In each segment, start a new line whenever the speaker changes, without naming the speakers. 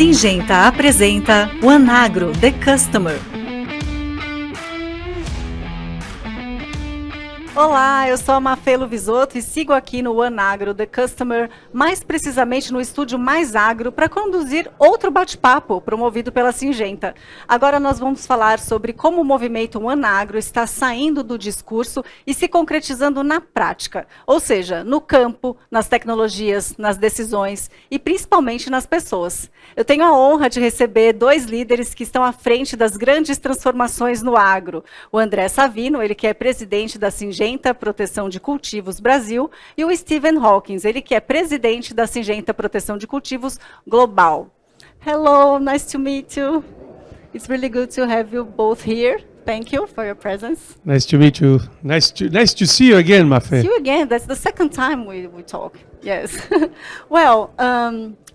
Syngenta apresenta OneAgro, The Customer. Olá, eu sou a Mafelo Visoto e sigo aqui no OneAgro, The Customer, mais precisamente no estúdio Mais Agro, para conduzir outro bate-papo promovido pela Syngenta. Agora nós vamos falar sobre como o movimento OneAgro está saindo do discurso e se concretizando na prática, ou seja, no campo, nas tecnologias, nas decisões e principalmente nas pessoas. Eu tenho a honra de receber dois líderes que estão à frente das grandes transformações no agro. O André Savino, ele que é presidente da Syngenta Proteção de Cultivos Brasil, e o Stephen Hawkins, ele que é presidente da Syngenta Proteção de Cultivos Global. Hello, nice to meet you. It's really good to have you both here. Thank you for your presence.
Nice to meet you. Nice to see you again, Mafe.
See you again. That's the second time we talk. Yes. Well,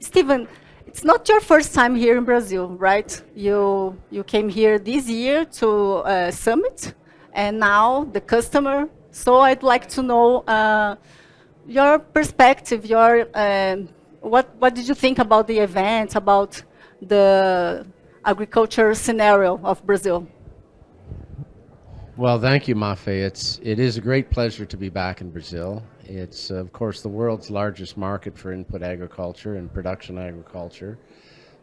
Stephen, it's not your first time here in Brazil, right? You came here this year to Summit, and now the customer. So I'd like to know your perspective, what did you think about the event, about the agriculture scenario of Brazil?
Well, thank you, Mafe. It is a great pleasure to be back in Brazil. It's, of course, the world's largest market for input agriculture and production agriculture.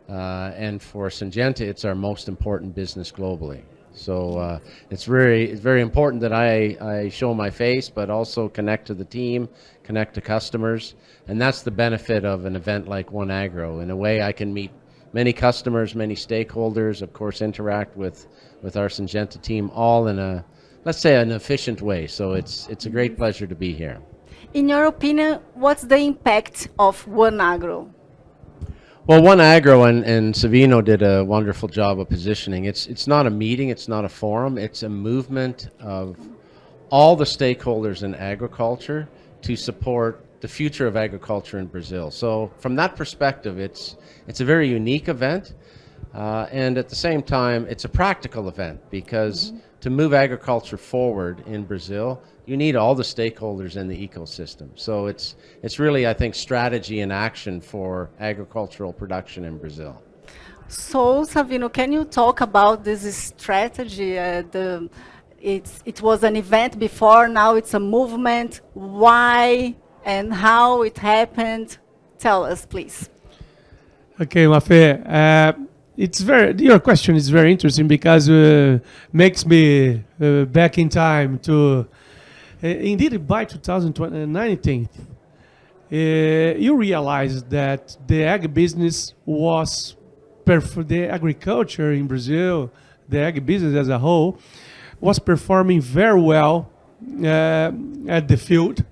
And for Syngenta, it's our most important business globally. So it's very important that I show my face, but also connect to the team, connect to customers. And that's the benefit of an event like OneAgro. In a way, I can meet many customers, many stakeholders, of course, interact with our Syngenta team, all in a, let's say, an efficient way. So it's a great pleasure to be here.
In your opinion, what's the impact of OneAgro?
Well, OneAgro and Savino did a wonderful job of positioning. It's not a meeting, it's not a forum, it's a movement of all the stakeholders in agriculture to support the future of agriculture in Brazil. So from that perspective, it's a very unique event, and at the same time, it's a practical event because to move agriculture forward in Brazil, you need all the stakeholders in the ecosystem. So it's really, I think, strategy and action for agricultural production in Brazil.
So, Savino, can you talk about this strategy? It was an event before, now it's a movement. Why and how it happened? Tell us, please.
Okay, Mafe. Your question is very interesting because makes me back in time to. Indeed, by 2019, you realized that the ag business was, the agriculture in Brazil, the ag business as a whole, was performing very well at the field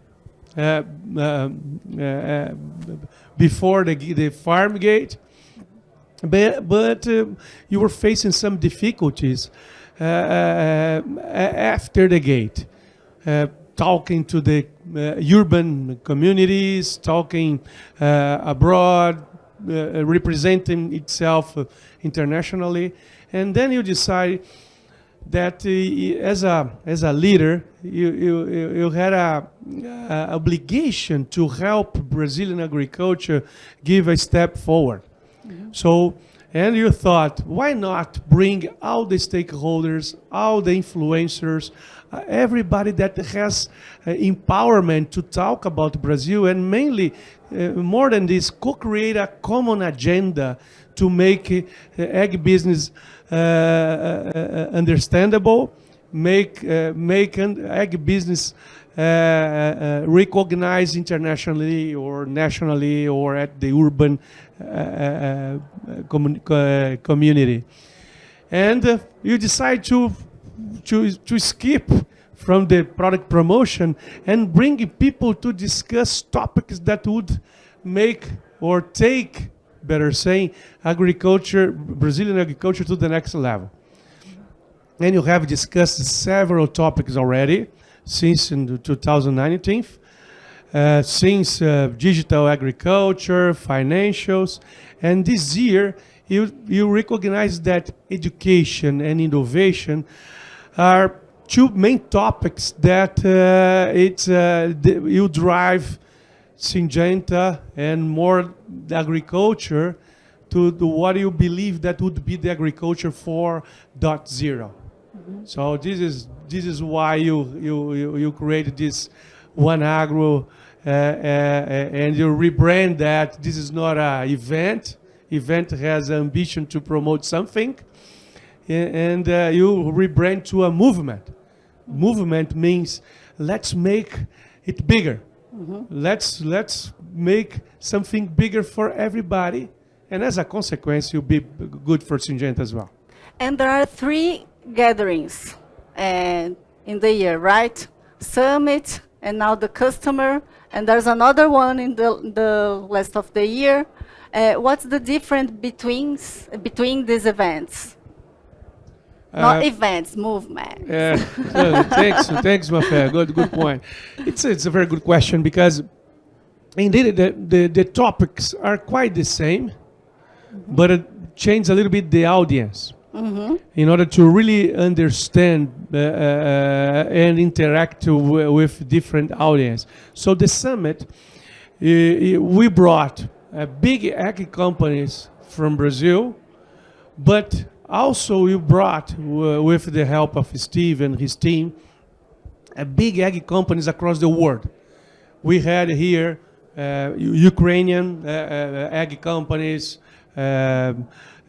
before the farm gate, but you were facing some difficulties after the gate. Talking to the urban communities, talking abroad, representing itself internationally, and then you decide that as a leader, you had a obligation to help Brazilian agriculture give a step forward. Mm-hmm. So, and you thought, why not bring all the stakeholders, all the influencers, everybody that has empowerment to talk about Brazil, and mainly, more than this, co-create a common agenda to make ag business understandable, make ag business recognized internationally or nationally or at the urban community. And you decide to skip from the product promotion and bring people to discuss topics that would make or take, better saying, Brazilian agriculture to the next level. And you have discussed several topics already since in 2019, since digital agriculture, financials, and this year you recognize that education and innovation are two main topics that you drive Syngenta and more agriculture to what you believe that would be the agriculture 4.0. So this is why you created this One Agro, and you rebrand that. This is not an event. Event has ambition to promote something, and you rebrand to a movement. Movement means let's make it bigger. Let's make something bigger for everybody, and as a consequence, you'll be good for Syngenta as well.
And there are 3 gatherings in the year, right? Summit, and now the customer, and there's another one in the rest of the year. What's the difference between these events? Not events, movement.
Thanks, Mafé. Good point. It's a very good question because indeed the topics are quite the same, but it changes a little bit the audience in order to really understand and interact with different audience. So the summit, we brought big ag companies from Brazil, but also we brought, with the help of Steve and his team, big ag companies across the world. We had here Ukrainian ag companies,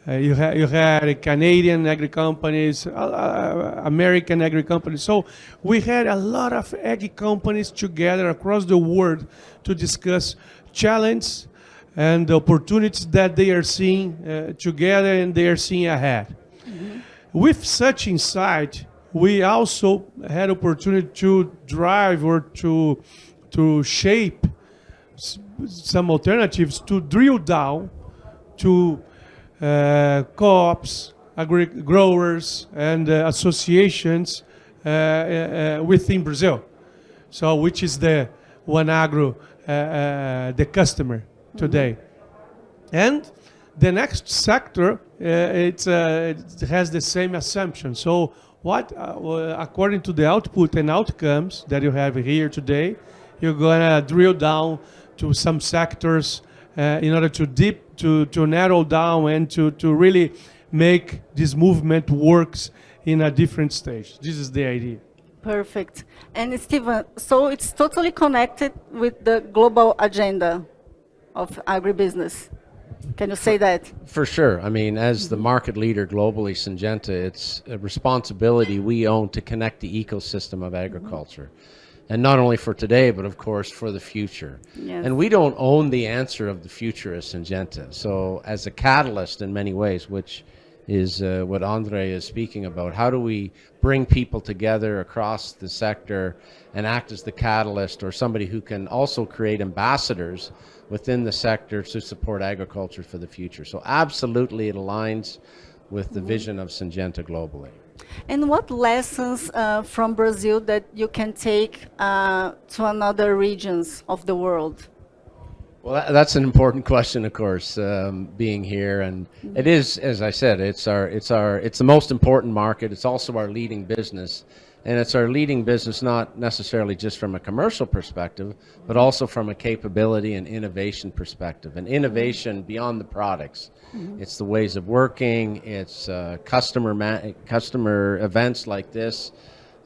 you had Canadian agri companies, American agri companies. So we had a lot of agri companies together across the world to discuss challenges and the opportunities that they are seeing together and they are seeing ahead. With such insight, we also had opportunity to drive or to shape some alternatives to drill down to co-ops, growers, and associations within Brazil. So, which is the One Agro, the customer today. And the next sector, it has the same assumption. So, what, according to the output and outcomes that you have here today, you're gonna drill down to some sectors in order to narrow down and to really make this movement works in a different stage. This is the idea.
Perfect. And Steven, so it's totally connected with the global agenda of agribusiness. Can you say that?
For sure. I mean, as the market leader globally, Syngenta, it's a responsibility we own to connect the ecosystem of agriculture. And not only for today, but of course for the future.
Yes.
And we don't own the answer of the future as Syngenta. So as a catalyst in many ways, which is what Andre is speaking about, how do we bring people together across the sector and act as the catalyst or somebody who can also create ambassadors within the sector to support agriculture for the future? So absolutely it aligns with the vision of Syngenta globally.
And what lessons from Brazil that you can take to another regions of the world?
Well, that's an important question, of course, being here, and it is, as I said, it's the most important market. It's also our leading business, and it's our leading business not necessarily just from a commercial perspective, but also from a capability and innovation perspective, and innovation beyond the products. It's the ways of working. It's customer events like this,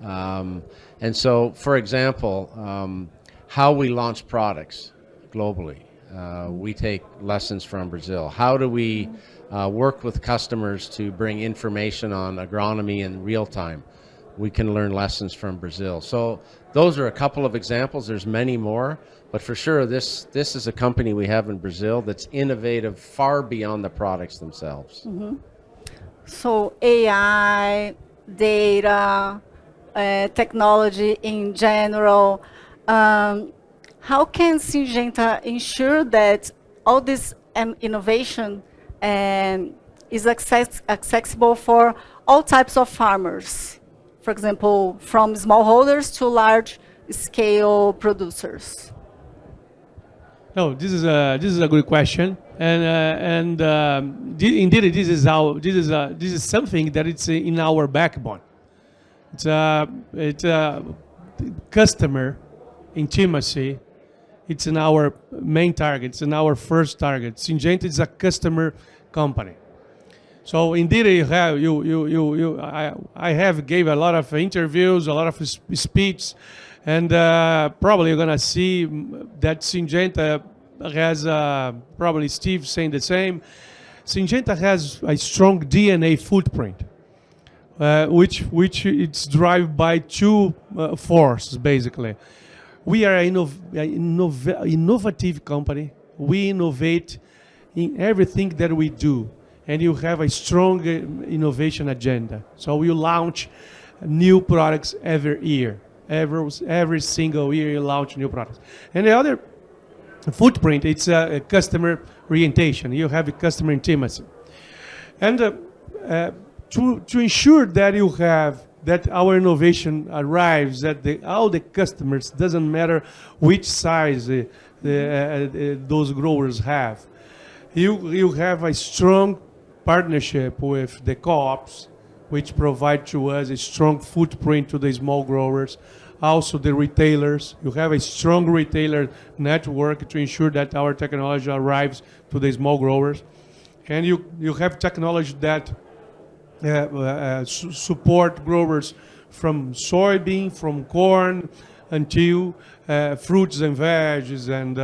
and so, for example, how we launch products globally. We take lessons from Brazil. How do we work with customers to bring information on agronomy in real time? We can learn lessons from Brazil. So those are a couple of examples. There's many more, but for sure this is a company we have in Brazil that's innovative far beyond the products themselves.
So AI, data, technology in general. How can Syngenta ensure that all this innovation is accessible for all types of farmers? For example, from smallholders to large-scale producers.
No, this is a good question, and indeed this is something that it's in our backbone. It's a customer intimacy. It's in our main target. It's in our first target. Syngenta is a customer company. So indeed, I have gave a lot of interviews, a lot of speeches, and probably you're gonna see that Syngenta has probably Steve saying the same. Syngenta has a strong DNA footprint, which it's driven by two forces basically. We are an innovative company. We innovate in everything that we do, and you have a strong innovation agenda. So you launch new products every year. Every single year you launch new products. And the other footprint, it's a customer orientation. You have a customer intimacy. And to ensure that you have that our innovation arrives at all the customers, doesn't matter which size those growers have. You have a strong partnership with the co-ops, which provide to us a strong footprint to the small growers. Also the retailers. You have a strong retailer network to ensure that our technology arrives to the small growers. And you have technology that support growers from soybean, from corn, until fruits and veggies, and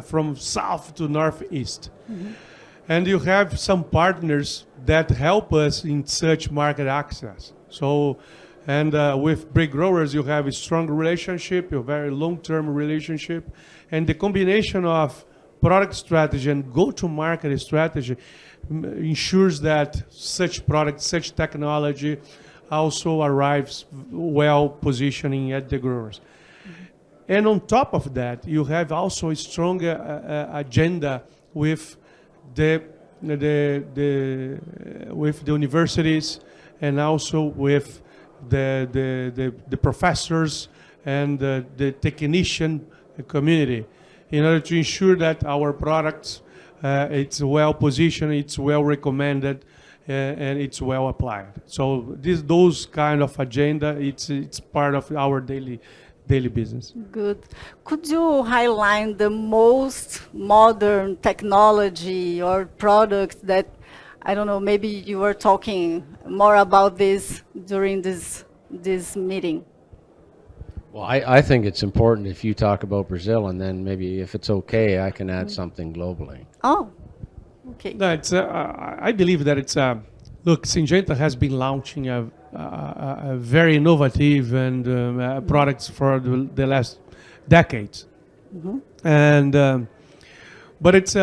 from south to northeast. Mm-hmm. And you have some partners that help us in such market access. So, and with big growers, you have a strong relationship, a very long-term relationship, and the combination of product strategy and go-to-market strategy ensures that such product, such technology also arrives well positioning at the growers. Mm-hmm. And on top of that, you have also a strong agenda with the universities, and also with the professors and the technician community, in order to ensure that our products it's well positioned, it's well recommended, and it's well applied. So those kind of agenda, it's part of our daily business.
Good. Could you highlight the most modern technology or product that, I don't know, maybe you were talking more about this during this meeting?
Well, I think it's important if you talk about Brazil, and then maybe if it's okay, I can add something globally.
Oh, okay.
No, it's, I believe that it's, look, Syngenta has been launching a very innovative and products for the last decades. Mm-hmm. And, but it's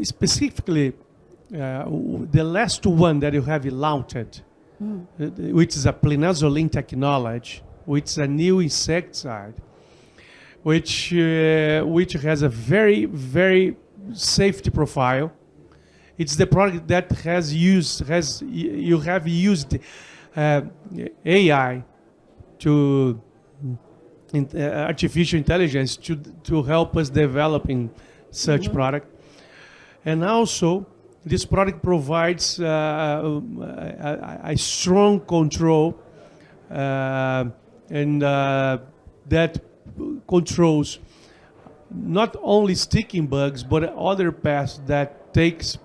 specifically the last one that you have launched, which is a plinazolin technology, which is a new insecticide, which has a very, very safety profile. It's the product that you have used AI to artificial intelligence to help us developing such product. And also, this product provides a strong control, and that controls not only sticking bugs, but other pests that takes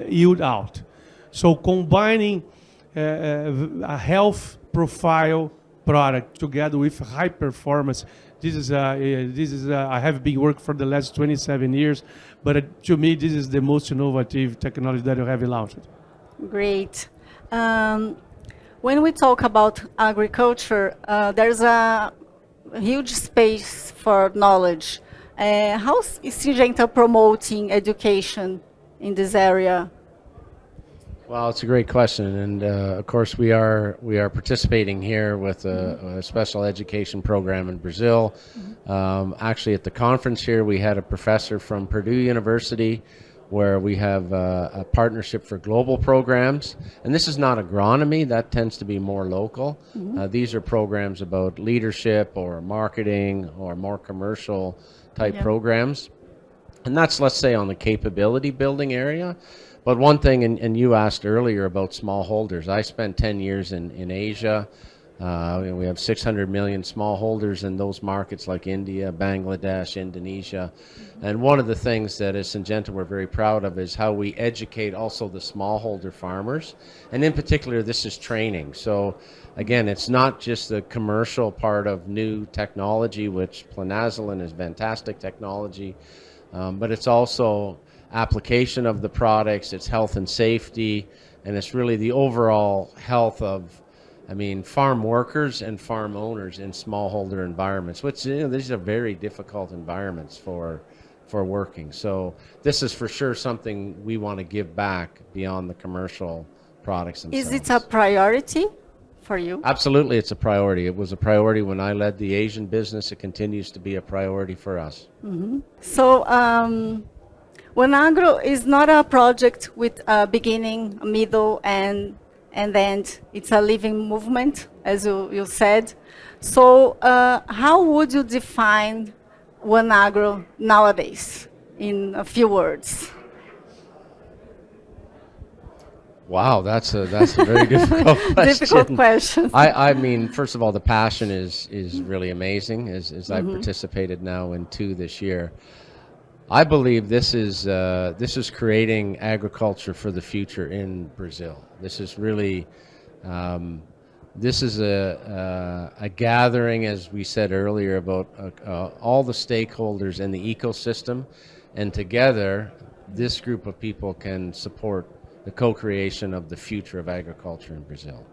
yield out. So combining a health profile product together with high performance, this is I have been working for the last 27 years, but to me this is the most innovative technology that I have launched.
Great. When we talk about agriculture, there's a huge space for knowledge. How is Syngenta promoting education in this area?
Well, it's a great question, and of course we are participating here with a special education program in Brazil. Actually, at the conference here, we had a professor from Purdue University, where we have a partnership for global programs, and this is not agronomy, that tends to be more local. These are programs about leadership or marketing or more commercial type programs, and that's, let's say, on the capability building area. But one thing, and you asked earlier about smallholders, I spent 10 years in Asia, We have 600 million smallholders in those markets like India, Bangladesh, Indonesia. And one of the things that as Syngenta we're very proud of is how we educate also the smallholder farmers. And in particular, this is training. So again, it's not just the commercial part of new technology, which planazoline is fantastic technology, but it's also application of the products, it's health and safety, and it's really the overall health of farm workers and farm owners in smallholder environments, which these are very difficult environments for working. So this is for sure something we want to give back beyond the commercial products themselves.
Is it a priority for you?
Absolutely, it's a priority. It was a priority when I led the Asian business. It continues to be a priority for us.
Mm-hmm. So OneAgro is not a project with a beginning, a middle, and then it's a living movement, as you said. So how would you define OneAgro nowadays in a few words?
Wow, that's a very difficult question.
Difficult question.
I mean, first of all, the passion is really amazing, as I've participated now in 2 this year. I believe this is creating agriculture for the future in Brazil. This is really, this is a gathering, as we said earlier, about all the stakeholders in the ecosystem, and together, this group of people can support the co-creation of the future of agriculture in Brazil.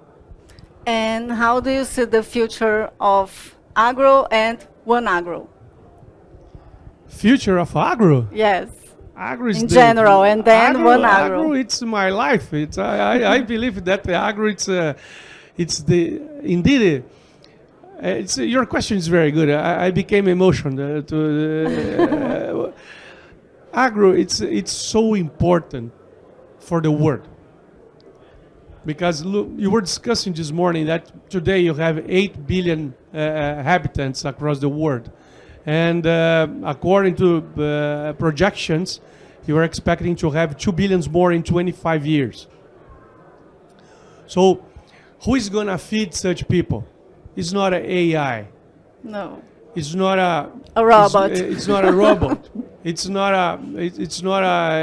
And how do you see the future of agro and OneAgro?
Future of agro?
Yes.
Agro is
in general, and then OneAgro.
Agro, it's my life. It's I believe that the agro, it's your question is very good. I became emotional agro. It's so important for the world, because look, you were discussing this morning that today you have 8 billion inhabitants across the world. And according to projections, you are expecting to have 2 billion more in 25 years. So who is going to feed such people? It's not an AI.
No.
It's not a
robot.
It's not a robot. It's not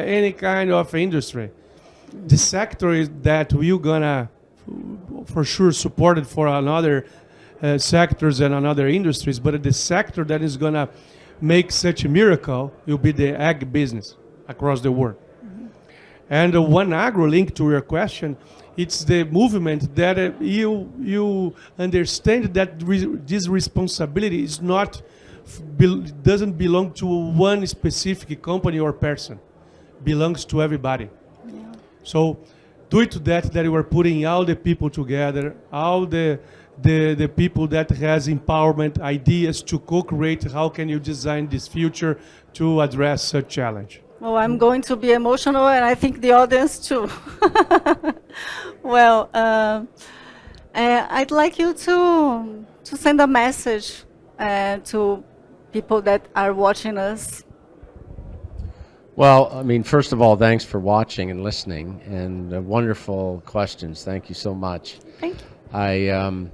any kind of industry. The sector is that we're going to, for sure, support it for another sectors and another industries, but the sector that is going to make such a miracle will be the ag business across the world. Mm-hmm. And OneAgro, linked to your question, it's the movement that you understand that this responsibility is not doesn't belong to one specific company or person, belongs to everybody. Yeah. So due to that you are putting all the people together, all the people that has empowerment ideas to co-create how can you design this future to address such challenge.
Well, I'm going to be emotional, and I think the audience too. Well, I'd like you to send a message to people that are watching us.
Well, I mean, first of all, thanks for watching and listening, and wonderful questions. Thank you so much.
Thank you.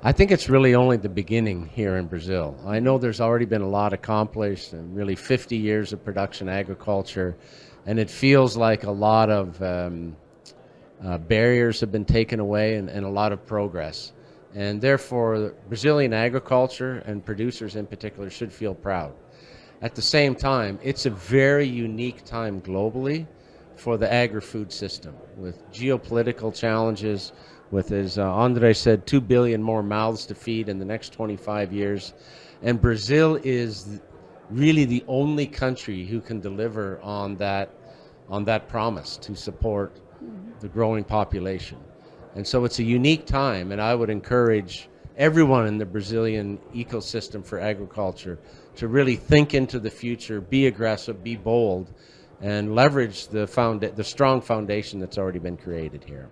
I think it's really only the beginning here in Brazil. I know there's already been a lot accomplished, and really 50 years of production agriculture, and it feels like a lot of barriers have been taken away and a lot of progress. And therefore, Brazilian agriculture and producers in particular should feel proud. At the same time, it's a very unique time globally for the agri-food system, with geopolitical challenges, with, as Andre said, 2 billion more mouths to feed in the next 25 years. And Brazil is really the only country who can deliver on that promise to support the growing population. And so it's a unique time, and I would encourage everyone in the Brazilian ecosystem for agriculture to really think into the future, be aggressive, be bold, and leverage the strong foundation that's already been created here.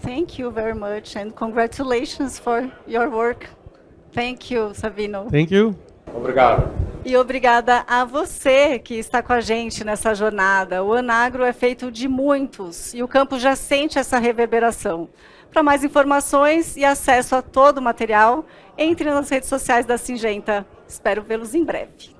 Thank you very much, and congratulations for your work. Thank you, Savino.
Thank you.
Obrigado.
E obrigada a você que está com a gente nessa jornada. O OneAgro é feito de muitos e o campo já sente essa reverberação. Para mais informações e acesso a todo o material, entre nas redes sociais da Syngenta. Espero vê-los em breve.